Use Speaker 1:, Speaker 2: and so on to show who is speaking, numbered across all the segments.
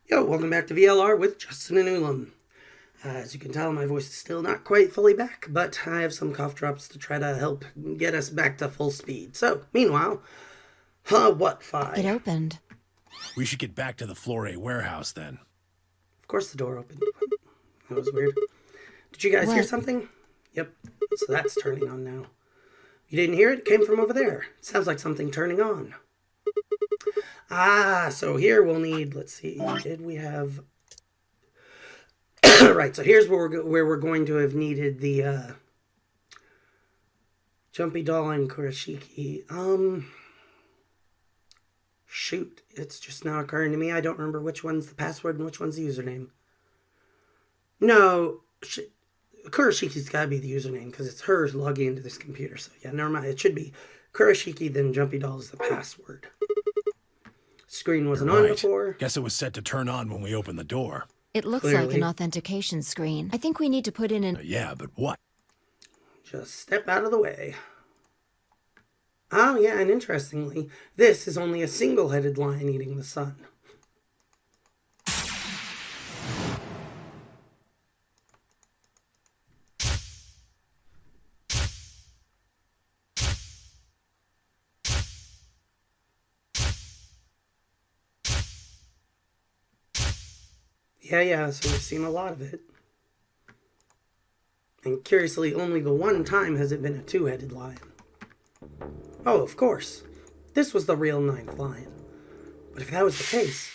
Speaker 1: Yo, welcome back to VLR with Justin and Ulam. As you can tell, my voice is still not quite fully back, but I have some cough drops to try to help get us back to full speed. So, meanwhile, what, Fi?
Speaker 2: It opened.
Speaker 3: We should get back to the Flore warehouse then.
Speaker 1: Of course the door opened. That was weird. Did you guys hear something? Yep, so that's turning on now. You didn't hear it? It came from over there. It sounds like something turning on. Ah, so here we'll need, let's see, did we have... Right, so here's where we're going to have needed the Jumpy Doll and Kurashiki. Shoot, it's just now occurring to me. I don't remember which one's the password and which one's the username. No, Kurashiki's got to be the username because it's her logging into this computer. So yeah, never mind. It should be Kurashiki, then Jumpy Doll is the password. Screen wasn't on before.
Speaker 3: Guess it was set to turn on when we opened the door.
Speaker 2: It looks like an authentication screen. I think we need to put in an...
Speaker 3: Yeah, but what?
Speaker 1: Just step out of the way. Oh, yeah, and interestingly, this is only a single-headed lion eating the sun. Yeah, so we've seen a lot of it. And curiously, only the one time has it been a two-headed lion. Oh, of course. This was the real ninth lion. But if that was the case...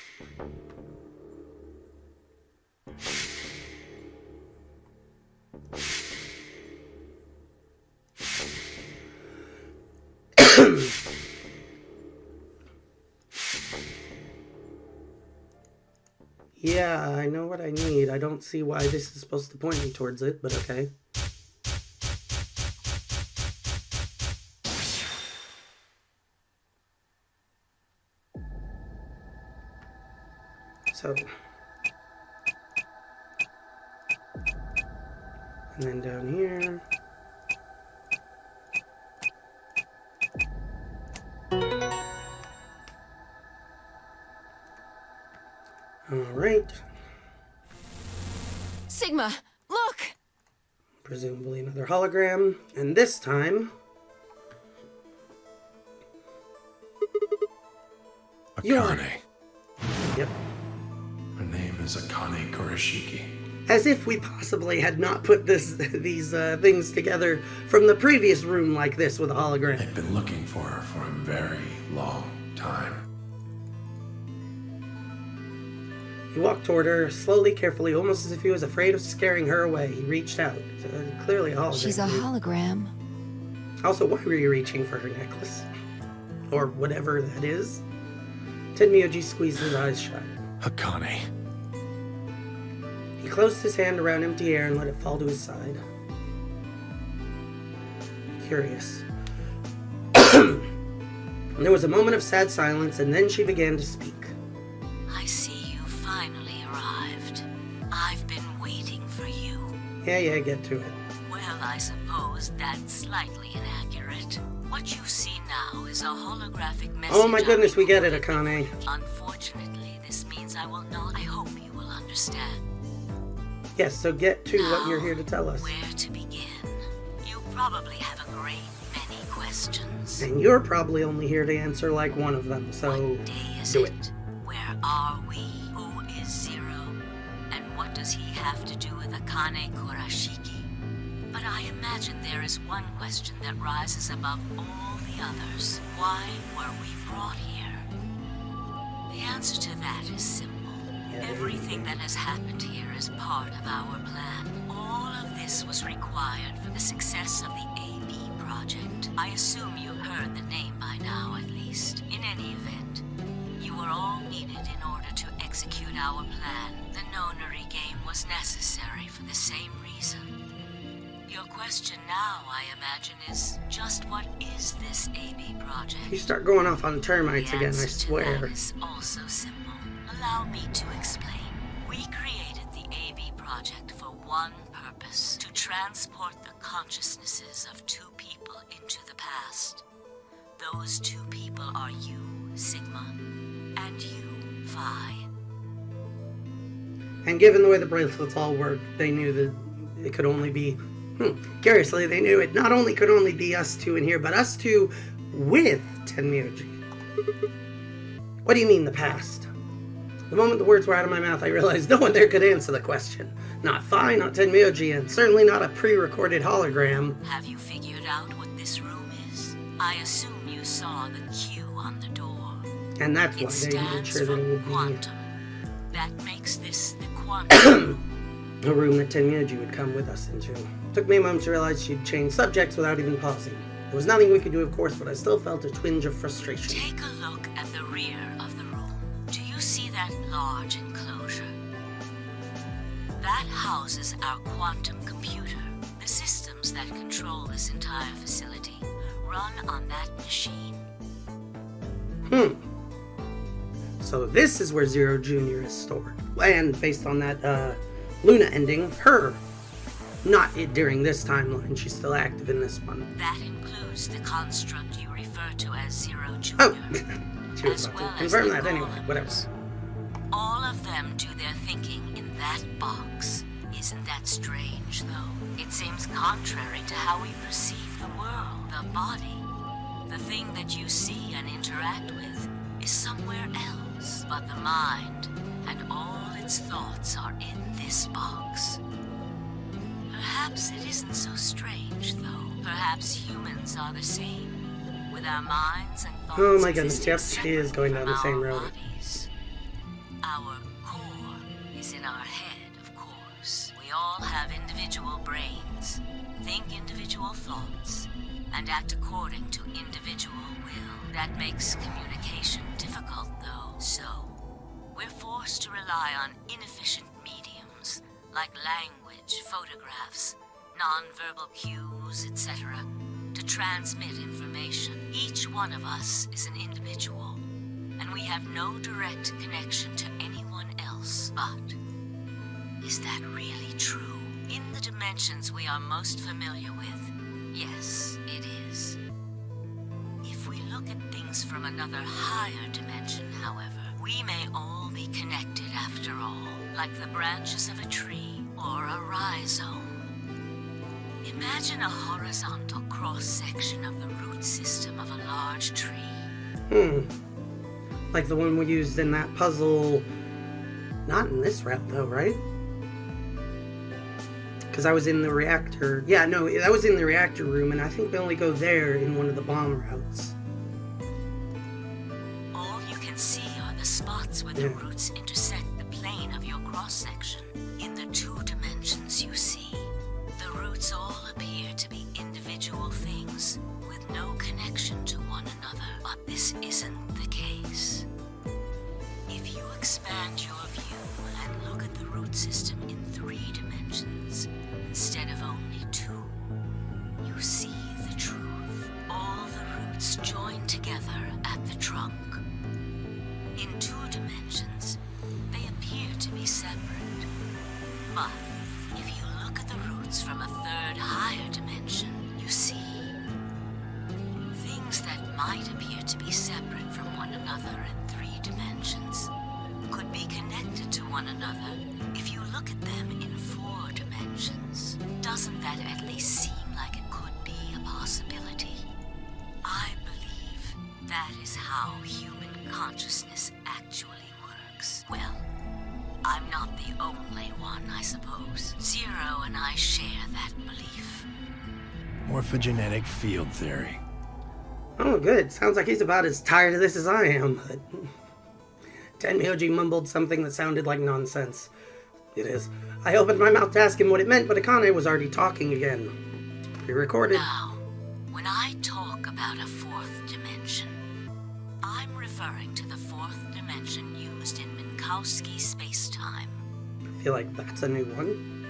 Speaker 1: Yeah, I know what I need. I don't see why this is supposed to point me towards it, but okay. So. And then down here. Alright.
Speaker 2: Sigma, look!
Speaker 1: Presumably another hologram. And this time...
Speaker 3: Akane.
Speaker 1: Yep.
Speaker 3: Her name is Akane Kurashiki.
Speaker 1: As if we possibly had not put these things together from the previous room like this with a hologram.
Speaker 3: I've been looking for her for a very long time.
Speaker 1: He walked toward her, slowly, carefully, almost as if he was afraid of scaring her away. He reaced out. Clearly a hologram.
Speaker 2: She's a hologram.
Speaker 1: Also, why were you reaching for her necklace? Or whatever that is? Tenmyoji squeezed his eyes shut.
Speaker 3: Akane.
Speaker 1: He closed his hand around empty air and let it fall to his side. Curious. There was a moment of sad silence, and then she began to speak.
Speaker 4: I see you finally arrived. I've been waiting for you.
Speaker 1: Yeah, get to it.
Speaker 4: Well, I suppose that's slightly inaccurate. What you see now is a holographic message.
Speaker 1: Oh my goodness, we get it, Akane.
Speaker 4: Unfortunately, this means I will not. I hope you will understand.
Speaker 1: Yes, so get to what you're here to tell us.
Speaker 4: Where to begin? You probably have a great many questions.
Speaker 1: And you're probably only here to answer like one of them, so
Speaker 4: What day is
Speaker 1: do
Speaker 4: it?
Speaker 1: it.
Speaker 4: Where are we? Who is Zero? And what does he have to do with Akane Kurashiki? But I imagine there is one question that rises above all the others. Why were we brought here? The answer to that is simple. Everything that has happened here is part of our plan. All of this was required for the success of the AB project. I assume you've heard the name by now, at least. In any event, you were all needed in order to execute our plan. The nonary game was necessary for the same reason. Your question now, I imagine, is just what is this AB project?
Speaker 1: You start going off on termites
Speaker 4: The
Speaker 1: again, I
Speaker 4: answer to
Speaker 1: swear.
Speaker 4: that is also simple. Allow me to explain. We created the AB project for one purpose: to transport the consciousnesses of two people into the past. Those two people are you, Sigma, and you, Phi.
Speaker 1: And given the way the bracelets all work, they knew that it could only be... curiously, they knew it not only could only be us two in here, but us two with Tenmyoji. What do you mean, the past? The moment the words were out of my mouth, I realized no one there could answer the question. Not Phi, not Tenmyoji, and certainly not a pre-recorded hologram.
Speaker 4: Have you figured out what this room is? I assume you saw the Q on the door.
Speaker 1: And that's why
Speaker 4: It
Speaker 1: they made
Speaker 4: stands
Speaker 1: sure that it
Speaker 4: for
Speaker 1: would be
Speaker 4: quantum. That makes this the quantum.
Speaker 1: a room that Tenmyoji would come with us into. Took me a moment to realize she'd changed subjects without even pausing. There was nothing we could do, of course, but I still felt a twinge of frustration.
Speaker 4: Take a look at the rear of the room. Do you see that large enclosure? That houses our quantum computer. The systems that control this entire facility run on that machine.
Speaker 1: So this is where Zero Jr. is stored. And based on that Luna ending, her. Not it during this timeline. She's still active in this one.
Speaker 4: That includes the construct you refer to as Zero Jr.
Speaker 1: Oh! She was
Speaker 4: as
Speaker 1: about
Speaker 4: well
Speaker 1: to
Speaker 4: as
Speaker 1: confirm
Speaker 4: the
Speaker 1: that anyway.
Speaker 4: Holograms.
Speaker 1: Whatever.
Speaker 4: All of them do their thinking in that box. Isn't that strange, though? It seems contrary to how we perceive the world, the body. The thing that you see and interact with is somewhere else. But the mind and all its thoughts are in this box. Perhaps it isn't so strange, though. Perhaps humans are the same, with our minds and thoughts.
Speaker 1: Oh my goodness, yep,
Speaker 4: existing
Speaker 1: she is
Speaker 4: separate
Speaker 1: going down
Speaker 4: from
Speaker 1: the same
Speaker 4: our
Speaker 1: road.
Speaker 4: bodies. Our core is in our head, of course. We all have individual brains, think individual thoughts, and act according to individual will. That makes communication difficult, though. So, we're forced to rely on inefficient mediums, like language, photographs, non-verbal cues, etc., to transmit information. Each one of us is an individual, and we have no direct connection to anyone else. But is that really true? In the dimensions we are most familiar with, yes, it is. If we look at things from another higher dimension, however, we may all be connected after all, like the branches of a tree or a rhizome. Imagine a horizontal cross-section of the root system of a large tree.
Speaker 1: Like the one we used in that puzzle. Not in this route, though, right? Because I was in the reactor. Yeah, no, that was in the reactor room, and I think we only go there in one of the bomb routes.
Speaker 4: All you can see are the spots where the roots intersect the plane of your cross-section. In the two dimensions you see, the roots all appear to be individual things with no connection to one another. But this isn't the case. If you expand your view and look at the root system in 3 dimensions instead of only 2, you see the truth. All the roots join together at the trunk. In 2 dimensions, they appear to be separate. But if you look at the roots from a 3rd higher dimension, you see things that might appear to be separate from one another in 3 dimensions could be connected to one another if you look at them in 4 dimensions. Doesn't that at least seem like it could be a possibility? I believe that is how human consciousness actually works. Well, I'm not the only one, I suppose. Zero and I share that belief.
Speaker 3: Morphogenetic field theory.
Speaker 1: Oh, good. Sounds like he's about as tired of this as I am, but... Tenmyoji mumbled something that sounded like nonsense. It is. I opened my mouth to ask him what it meant, but Akane was already talking again. Pre-recorded.
Speaker 4: Now, when I talk about a 4th dimension, I'm referring to the 4th dimension used in Minkowski space-time.
Speaker 1: I feel like that's a new one.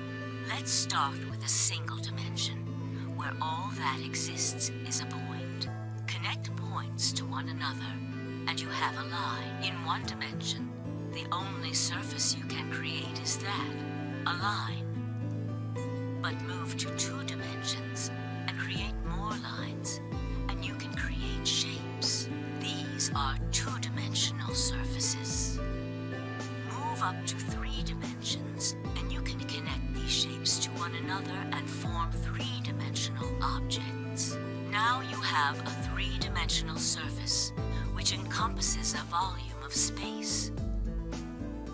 Speaker 4: Let's start with a single dimension, where all that exists is a point. Connect points to one another, and you have a line. In 1 dimension, the only surface you can create is that, a line. But move to 2 dimensions and create more lines, and you can create shapes. These are 2-dimensional surfaces. Move move up to 3 dimensions, and you can connect these shapes to one another and form 3-dimensional objects. Now you have a 3-dimensional surface, which encompasses a volume of space.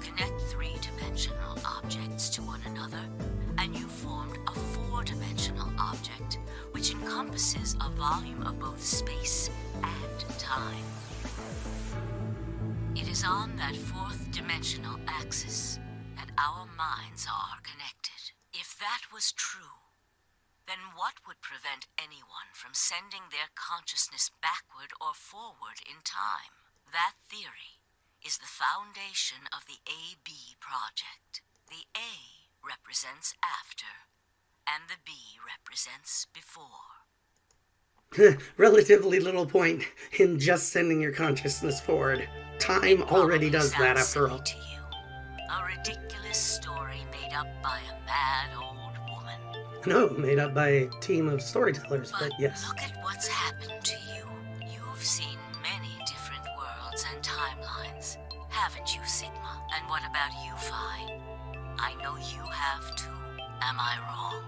Speaker 4: Connect 3-dimensional objects to one another, and you've formed a 4-dimensional object, which encompasses a volume of both space and time. It is on that 4th-dimensional axis that our minds are connected. If that was true, then what would prevent anyone from sending their consciousness backward or forward in time? That theory is the foundation of the AB project. The A represents after, and the B represents before.
Speaker 1: Relatively little point in just sending your consciousness forward. Time already does that after all.
Speaker 4: To you. A ridiculous story made up by a mad old woman.
Speaker 1: No, made up by a team of storytellers, but yes.
Speaker 4: Look at what's happened to you. You've seen many different worlds and timelines, haven't you, Sigma? And what about you, Phi? I know you have too. Am I wrong?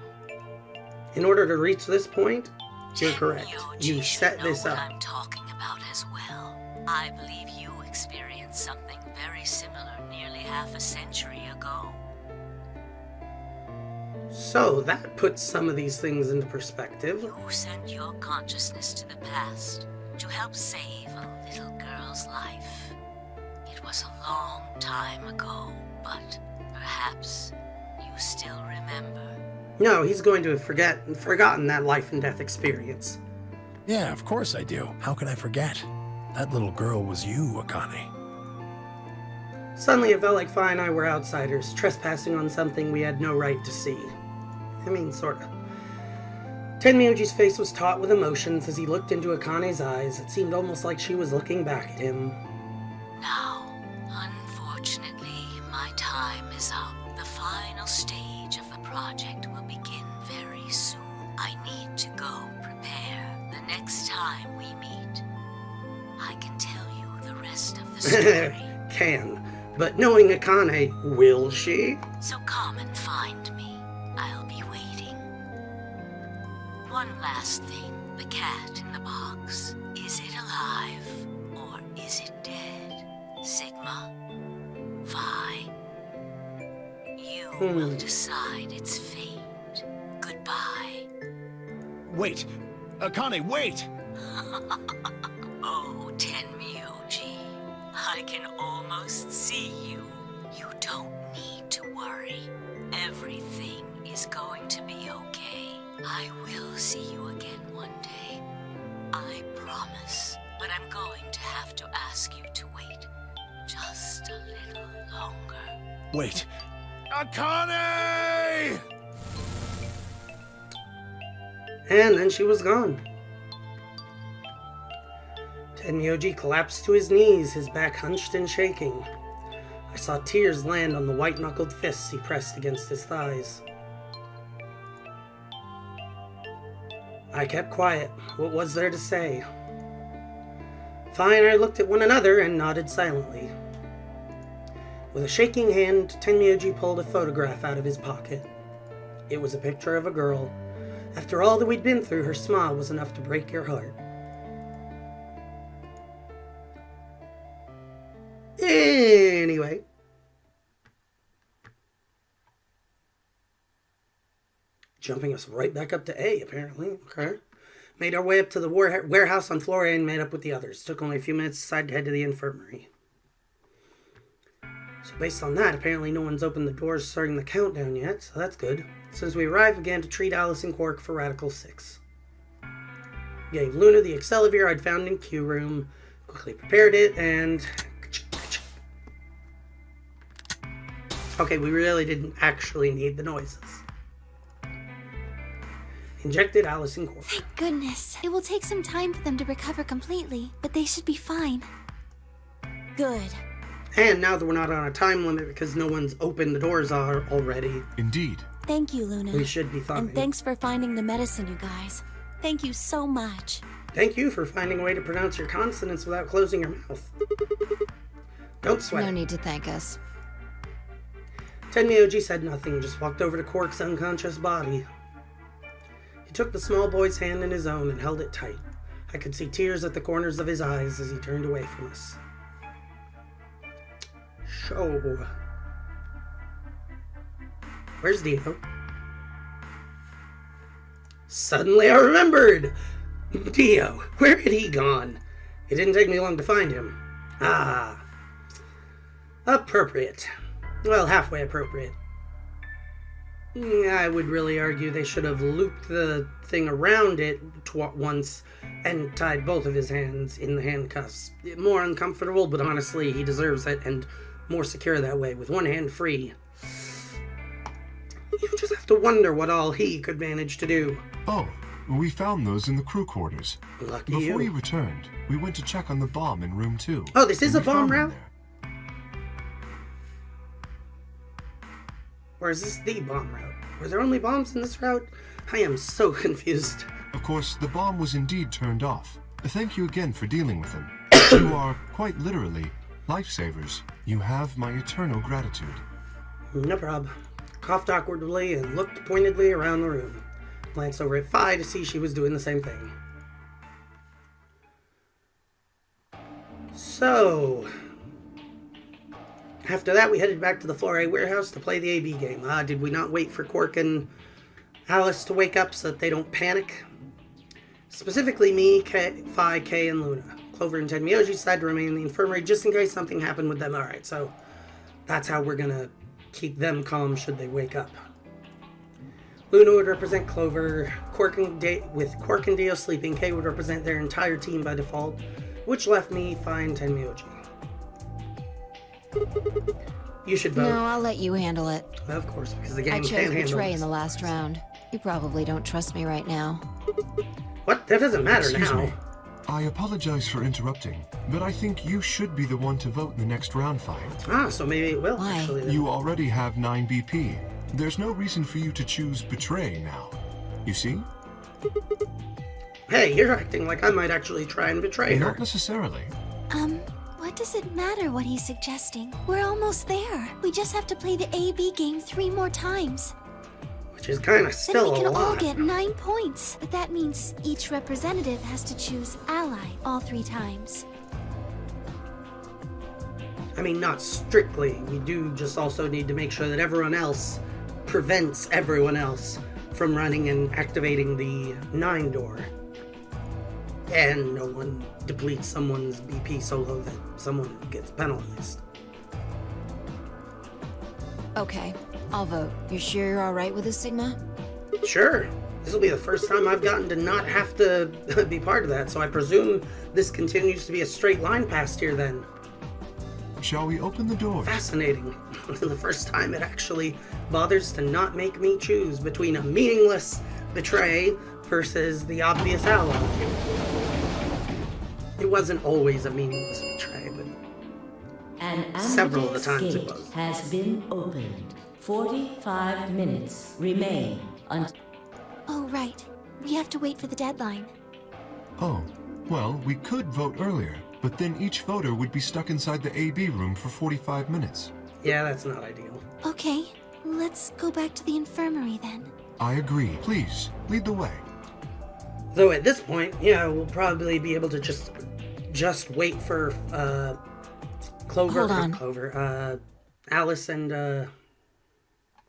Speaker 1: In order to reach this point, you're correct.
Speaker 4: Tenmyoji
Speaker 1: You set
Speaker 4: should
Speaker 1: this
Speaker 4: know
Speaker 1: up.
Speaker 4: what I'm talking about as well. I believe you experienced something very similar nearly half a century ago.
Speaker 1: So that puts some of these things into perspective.
Speaker 4: You sent your consciousness to the past to help save a little girl's life. It was a long time ago, but perhaps you still remember.
Speaker 1: No, he's going to have forgotten that life and death experience.
Speaker 5: Yeah, of course I do. How can I forget? That little girl was you, Akane.
Speaker 1: Suddenly it felt like Phi and I were outsiders, trespassing on something we had no right to see. I mean, sorta. Tenmyoji's face was taut with emotions as he looked into Akane's eyes. It seemed almost like she was looking back at him.
Speaker 4: Now, unfortunately, my time is up. The final stage of the project will begin very soon. I need to go prepare. The next time we meet, I can tell you the rest of the story.
Speaker 1: Can. But knowing Akane, will she?
Speaker 4: So come and find me. I'll be waiting. One last thing. The cat in the box. Is it alive or is it dead? Sigma? Phi? You will decide its fate. Goodbye.
Speaker 5: Wait! Akane, wait!
Speaker 4: Oh, Tenmyoji. I can almost see you. You don't need to worry. Everything is going to be okay. I will see you again one day. I promise. But I'm going to have to ask you to wait just a little longer.
Speaker 5: Wait! Akane!
Speaker 1: And then she was gone. Tenmyoji collapsed to his knees, his back hunched and shaking. I saw tears land on the white-knuckled fists he pressed against his thighs. I kept quiet. What was there to say? Phi and I looked at one another and nodded silently. With a shaking hand, Tenmyoji pulled a photograph out of his pocket. It was a picture of a girl. After all that we'd been through, her smile was enough to break your heart. Anyway. Jumping us right back up to A, apparently. Okay. Made our way up to the warehouse on floor A and met up with the others. Took only a few minutes to decide to head to the infirmary. So based on that, apparently no one's opened the doors starting the countdown yet, so that's good. So as we arrived, we began to treat Alice and Quark for Radical 6. Gave Luna the Accelavir I'd found in Q room, quickly prepared it, and... Okay, we really didn't actually need the noises. Injected Alice and Quark.
Speaker 6: Thank goodness. It will take some time for them to recover completely, but they should be fine. Good.
Speaker 1: And now that we're not on a time limit because no one's opened the doors already,
Speaker 7: Indeed.
Speaker 6: Thank you, Luna.
Speaker 1: we should be fine.
Speaker 6: And thanks for finding the medicine, you guys. Thank you so much.
Speaker 1: Thank you for finding a way to pronounce your consonants without closing your mouth. Don't sweat.
Speaker 2: No need to thank us.
Speaker 1: Tenmyoji said nothing, just walked over to Quark's unconscious body. He took the small boy's hand in his own and held it tight. I could see tears at the corners of his eyes as he turned away from us. So, where's Dio? Suddenly I remembered! Dio, where had he gone? It didn't take me long to find him. Ah. Appropriate. Well, halfway appropriate. I would really argue they should have looped the thing around it once and tied both of his hands in the handcuffs. More uncomfortable, but honestly, he deserves it, and more secure that way, with one hand free. You just have to wonder what all he could manage to do.
Speaker 7: Oh, we found those in the crew quarters.
Speaker 1: Lucky
Speaker 7: Before
Speaker 1: you.
Speaker 7: you returned, we went to check on the bomb in room 2.
Speaker 1: Oh, this is
Speaker 7: and
Speaker 1: a
Speaker 7: we
Speaker 1: bomb
Speaker 7: found them
Speaker 1: route?
Speaker 7: there.
Speaker 1: Or is this the bomb route? Were there only bombs in this route? I am so confused.
Speaker 7: Of course, the bomb was indeed turned off. Thank you again for dealing with him. You are, quite literally, lifesavers. You have my eternal gratitude.
Speaker 1: No prob. Coughed awkwardly and looked pointedly around the room. Glanced over at Phi to see she was doing the same thing. So, after that, we headed back to the Floor A warehouse to play the AB game. Did we not wait for Quark and Alice to wake up so that they don't panic? Specifically me, Phi, Kay, and Luna. Clover and Tenmyoji decided to remain in the infirmary just in case something happened with them. Alright, so that's how we're gonna keep them calm should they wake up. Luna would represent Clover, with Quark and Dio sleeping, Kay would represent their entire team by default, which left me, Phi, and Tenmyoji. You should vote.
Speaker 2: No, I'll let you handle it.
Speaker 1: Of course, because the game
Speaker 2: I
Speaker 1: can't
Speaker 2: chose
Speaker 1: handle
Speaker 2: Betray
Speaker 1: this.
Speaker 2: in the last round. You probably don't trust me right now.
Speaker 1: What? That doesn't matter
Speaker 7: Excuse
Speaker 1: now.
Speaker 7: me. I apologize for interrupting, but I think you should be the one to vote in the next round fight.
Speaker 1: So maybe it will,
Speaker 2: Why?
Speaker 1: actually. Then.
Speaker 7: You already have 9 BP. There's no reason for you to choose Betray now. You see?
Speaker 1: Hey, you're acting like I might actually try and betray her.
Speaker 7: Not necessarily.
Speaker 6: What does it matter what he's suggesting? We're almost there. We just have to play the AB game 3 more times.
Speaker 1: Which is kind of
Speaker 6: Then
Speaker 1: still
Speaker 6: we can
Speaker 1: a
Speaker 6: all
Speaker 1: lot.
Speaker 6: get 9 points. But that means each representative has to choose ally all 3 times.
Speaker 1: I mean, not strictly. We do just also need to make sure that everyone else prevents everyone else from running and activating the 9 door. And no one depletes someone's BP so low that someone gets penalized.
Speaker 2: Okay, I'll vote. You sure you're alright with this, Sigma?
Speaker 1: Sure. This will be the first time I've gotten to not have to be part of that, so I presume this continues to be a straight line past here then.
Speaker 7: Shall we open the doors?
Speaker 1: Fascinating. The first time it actually bothers to not make me choose between a meaningless betray versus the obvious ally. It wasn't always a meaningless betray, but
Speaker 8: An
Speaker 1: several of the
Speaker 8: Amadeus
Speaker 1: times it
Speaker 8: gate
Speaker 1: was.
Speaker 8: has been opened. 45 minutes remain until...
Speaker 6: Oh, right. We have to wait for the deadline.
Speaker 7: Oh, well, we could vote earlier, but then each voter would be stuck inside the AB room for 45 minutes.
Speaker 1: Yeah, that's not ideal.
Speaker 6: Okay, let's go back to the infirmary then.
Speaker 7: I agree. Please, lead the way.
Speaker 1: Though at this point, yeah, we'll probably be able to just wait for Clover,
Speaker 2: Hold
Speaker 1: not
Speaker 2: on.
Speaker 1: Clover, Alice and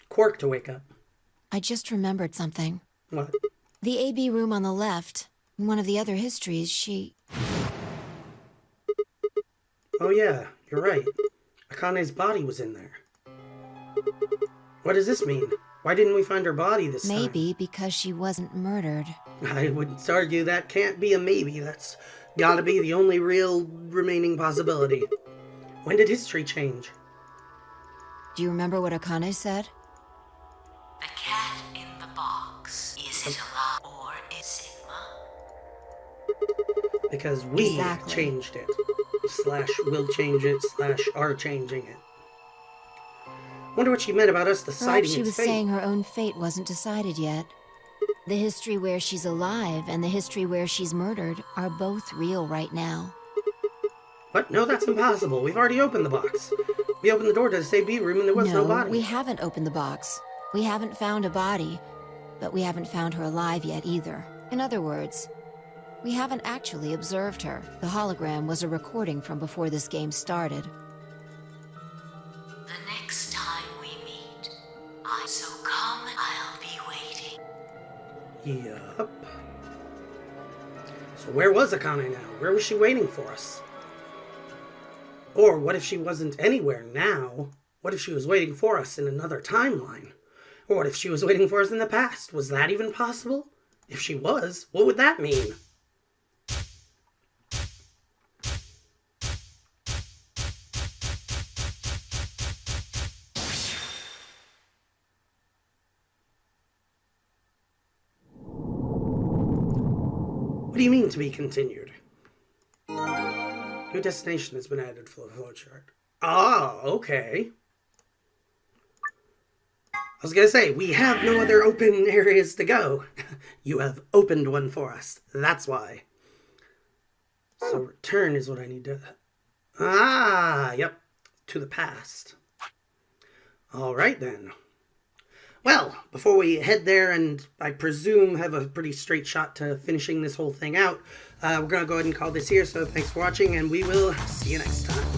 Speaker 1: Quark to wake up.
Speaker 2: I just remembered something.
Speaker 1: What?
Speaker 2: The AB room on the left, in one of the other histories, she...
Speaker 1: Oh yeah, you're right. Akane's body was in there. What does this mean? Why didn't we find her body this time?
Speaker 2: Maybe because she wasn't murdered.
Speaker 1: I would argue that can't be a maybe. That's gotta be the only real remaining possibility. When did history change?
Speaker 2: Do you remember what Akane said?
Speaker 4: The cat in the box. Is it alive or is Sigma?
Speaker 1: Because we
Speaker 2: Exactly.
Speaker 1: changed it. / will change it / are changing it. Wonder what she meant about us deciding
Speaker 2: Perhaps she
Speaker 1: its
Speaker 2: was
Speaker 1: fate.
Speaker 2: saying her own fate wasn't decided yet. The history where she's alive and the history where she's murdered are both real right now.
Speaker 1: What? No, that's impossible. We've already opened the box. We opened the door to this AB room and there was no body.
Speaker 2: We haven't opened the box. We haven't found a body, but we haven't found her alive yet either. In other words, we haven't actually observed her. The hologram was a recording from before this game started.
Speaker 4: The next time we meet, so come, I'll be waiting.
Speaker 1: Yup. So where was Akane now? Where was she waiting for us? Or what if she wasn't anywhere now? What if she was waiting for us in another timeline? Or what if she was waiting for us in the past? Was that even possible? If she was, what would that mean? What do you mean to be continued? New destination has been added for the flowchart. Ah, okay. I was gonna say, we have no other open areas to go. You have opened one for us. That's why. So return is what I need to... Ah, yep. To the past. Alright then. Well, before we head there and I presume have a pretty straight shot to finishing this whole thing out, we're going to go ahead and call this here. So thanks for watching and we will see you next time.